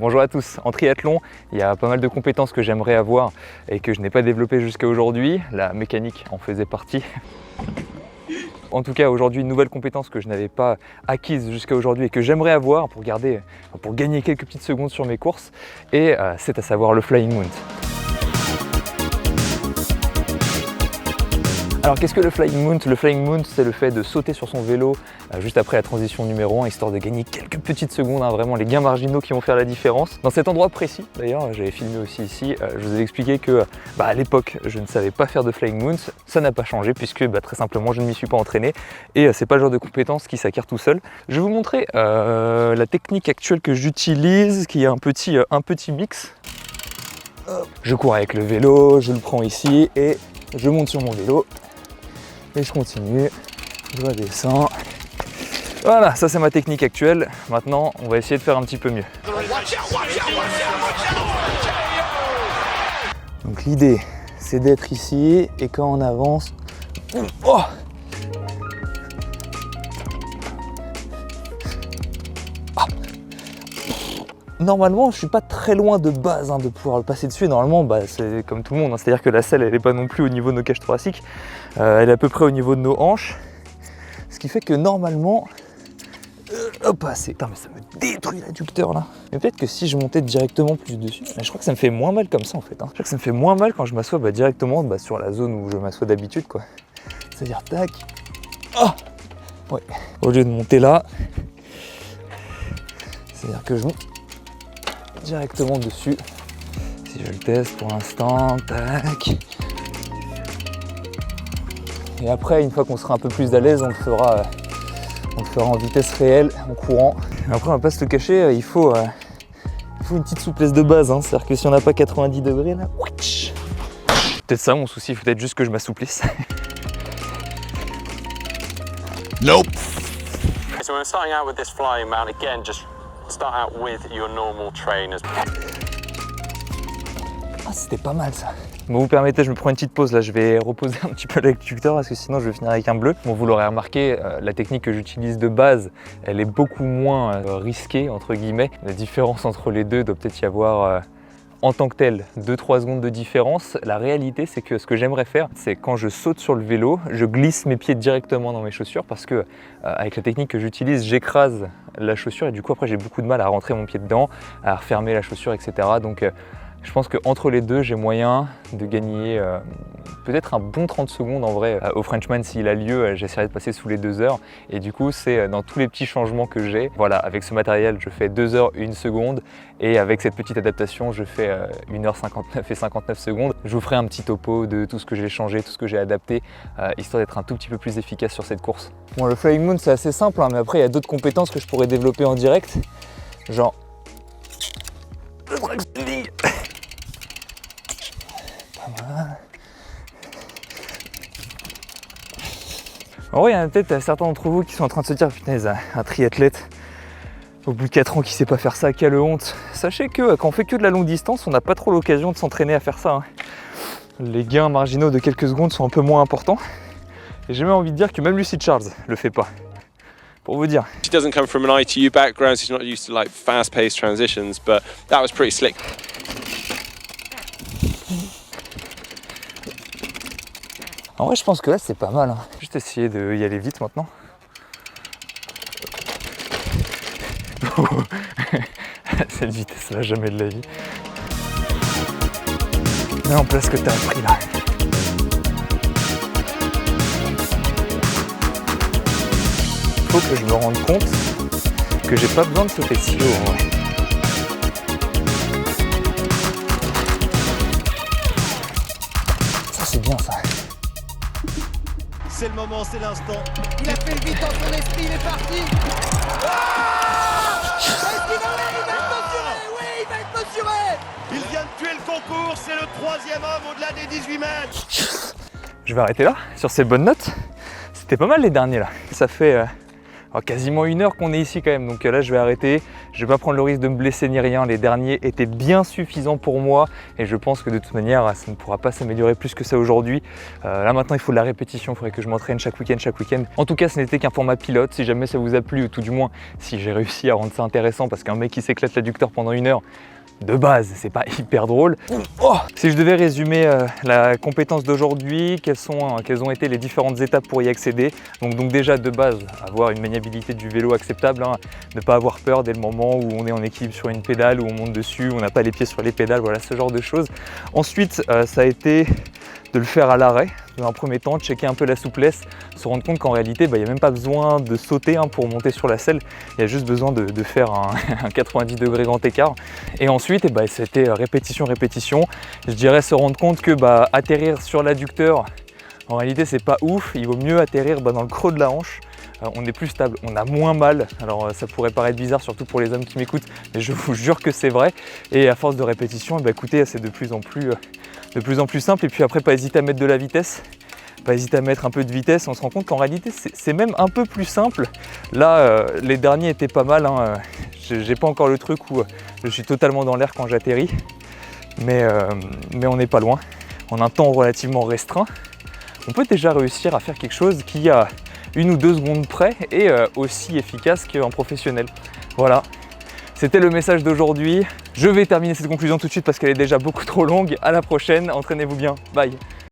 Bonjour à tous. En triathlon, il y a pas mal de compétences que j'aimerais avoir et que je n'ai pas développées jusqu'à aujourd'hui. La mécanique en faisait partie. En tout cas, aujourd'hui, une nouvelle compétence que je n'avais pas acquise jusqu'à aujourd'hui et que j'aimerais avoir pour gagner quelques petites secondes sur mes courses, et c'est à savoir le Flying Mount. Alors qu'est-ce que le Flying Mount? Le Flying Mount, c'est le fait de sauter sur son vélo juste après la transition numéro 1, histoire de gagner quelques petites secondes, vraiment les gains marginaux qui vont faire la différence. Dans cet endroit précis, d'ailleurs, j'avais filmé aussi ici, je vous ai expliqué que à l'époque, je ne savais pas faire de Flying Mount. Ça n'a pas changé puisque très simplement, je ne m'y suis pas entraîné et c'est pas le genre de compétence qui s'acquiert tout seul. Je vais vous montrer la technique actuelle que j'utilise, qui est un petit mix. Je cours avec le vélo, je le prends ici et je monte sur mon vélo. Et je continue, je redescends. Voilà, ça c'est ma technique actuelle. Maintenant, on va essayer de faire un petit peu mieux. Donc l'idée, c'est d'être ici et quand on avance... Oh, normalement, je suis pas très loin de base de pouvoir le passer dessus. Normalement, c'est comme tout le monde, c'est-à-dire que la selle, elle n'est pas non plus au niveau de nos cages thoraciques. Elle est à peu près au niveau de nos hanches. Ce qui fait que normalement... hop, c'est... Putain, mais ça me détruit l'adducteur là. Mais peut-être que si je montais directement plus dessus... je crois que ça me fait moins mal comme ça en fait. Je crois que ça me fait moins mal quand je m'assois directement sur la zone où je m'assois d'habitude, quoi. C'est-à-dire, tac... Oh, ouais. Au lieu de monter là... C'est-à-dire que je monte directement dessus. Si je le teste pour l'instant, tac. Et après, une fois qu'on sera un peu plus à l'aise, on le fera en vitesse réelle, en courant. Et après, on va pas se le cacher, il faut une petite souplesse de base. C'est-à-dire que si on n'a pas 90 degrés là, peut-être ça mon souci, il faut peut-être juste que je m'assouplisse. Nope. So when starting out with this flying mount, again, just start out with your normal trainers. Ah, c'était pas mal ça. Bon, vous permettez, je me prends une petite pause là, je vais reposer un petit peu l'adducteur parce que sinon je vais finir avec un bleu. Bon, vous l'aurez remarqué, la technique que j'utilise de base, elle est beaucoup moins risquée entre guillemets. La différence entre les deux doit peut-être y avoir en tant que tel 2-3 secondes de différence. La réalité, c'est que ce que j'aimerais faire, c'est quand je saute sur le vélo, je glisse mes pieds directement dans mes chaussures parce que avec la technique que j'utilise, j'écrase la chaussure et du coup après j'ai beaucoup de mal à rentrer mon pied dedans, à refermer la chaussure, etc. Donc je pense qu'entre les deux, j'ai moyen de gagner peut-être un bon 30 secondes en vrai. Au Frenchman, s'il a lieu, j'essaierai de passer sous les 2 heures. Et du coup, c'est dans tous les petits changements que j'ai. Voilà, avec ce matériel, je fais 2 heures 1 seconde. Et avec cette petite adaptation, je fais 1h59 et 59 secondes. Je vous ferai un petit topo de tout ce que j'ai changé, tout ce que j'ai adapté, histoire d'être un tout petit peu plus efficace sur cette course. Bon, le Flying Mount, c'est assez simple, mais après, il y a d'autres compétences que je pourrais développer en direct. Genre... le drag spinning. En vrai, il y en a peut-être certains d'entre vous qui sont en train de se dire punaise, un triathlète au bout de 4 ans qui sait pas faire ça, quelle honte. Sachez que quand on fait que de la longue distance, on n'a pas trop l'occasion de s'entraîner à faire ça. Les gains marginaux de quelques secondes sont un peu moins importants. Et j'ai même envie de dire que même Lucy Charles le fait pas. Pour vous dire. She doesn't come from an ITU background, so she's not used to like fast-paced transitions, but that was pretty slick. En vrai, je pense que là, c'est pas mal. Juste essayer d'y aller vite maintenant. Cette vitesse-là, jamais de la vie. Mets en place ce que tu as appris là. Faut que je me rende compte que j'ai pas besoin de sauter si haut en vrai. Ça, c'est bien ça. C'est le moment, c'est l'instant. Il a fait le vite dans son esprit, il est parti. Est-ce qu'il va être mesuré? Oui, il va être mesuré. Il vient de tuer le concours, c'est le 3e homme au-delà des 18 mètres. Je vais arrêter là, sur ces bonnes notes. C'était pas mal les derniers là. Ça fait quasiment 1 heure qu'on est ici quand même. Donc là je vais arrêter, je vais pas prendre le risque de me blesser ni rien. Les derniers étaient bien suffisants pour moi et je pense que de toute manière ça ne pourra pas s'améliorer plus que ça aujourd'hui. Là maintenant il faut de la répétition, il faudrait que je m'entraîne chaque week-end. En tout cas ce n'était qu'un format pilote. Si jamais ça vous a plu, ou tout du moins si j'ai réussi à rendre ça intéressant, parce qu'un mec qui s'éclate l'adducteur pendant 1 heure, de base, c'est pas hyper drôle. Si je devais résumer la compétence d'aujourd'hui, quelles ont été les différentes étapes pour y accéder. Donc déjà de base, avoir une maniabilité du vélo acceptable, hein, ne pas avoir peur dès le moment où on est en équilibre sur une pédale, où on monte dessus, où on n'a pas les pieds sur les pédales, voilà ce genre de choses. Ensuite, ça a été de le faire à l'arrêt, dans un premier temps, checker un peu la souplesse, se rendre compte qu'en réalité, il n'y a même pas besoin de sauter pour monter sur la selle, il y a juste besoin de faire un 90 degrés grand écart. Et ensuite, c'était répétition. Je dirais se rendre compte que atterrir sur l'adducteur, en réalité, c'est pas ouf, il vaut mieux atterrir dans le creux de la hanche. On est plus stable, on a moins mal. Alors ça pourrait paraître bizarre, surtout pour les hommes qui m'écoutent, mais je vous jure que c'est vrai. Et à force de répétition, écoutez, c'est de plus en plus simple. Et puis après, pas hésiter à mettre de la vitesse, pas hésiter à mettre un peu de vitesse. On se rend compte qu'en réalité, c'est même un peu plus simple. Là, les derniers étaient pas mal. J'ai pas encore le truc où je suis totalement dans l'air quand j'atterris, mais on n'est pas loin. En un temps relativement restreint, on peut déjà réussir à faire quelque chose qui a 1 ou 2 secondes près et aussi efficace qu'un professionnel. Voilà, c'était le message d'aujourd'hui. Je vais terminer cette conclusion tout de suite parce qu'elle est déjà beaucoup trop longue. À la prochaine, entraînez-vous bien, bye.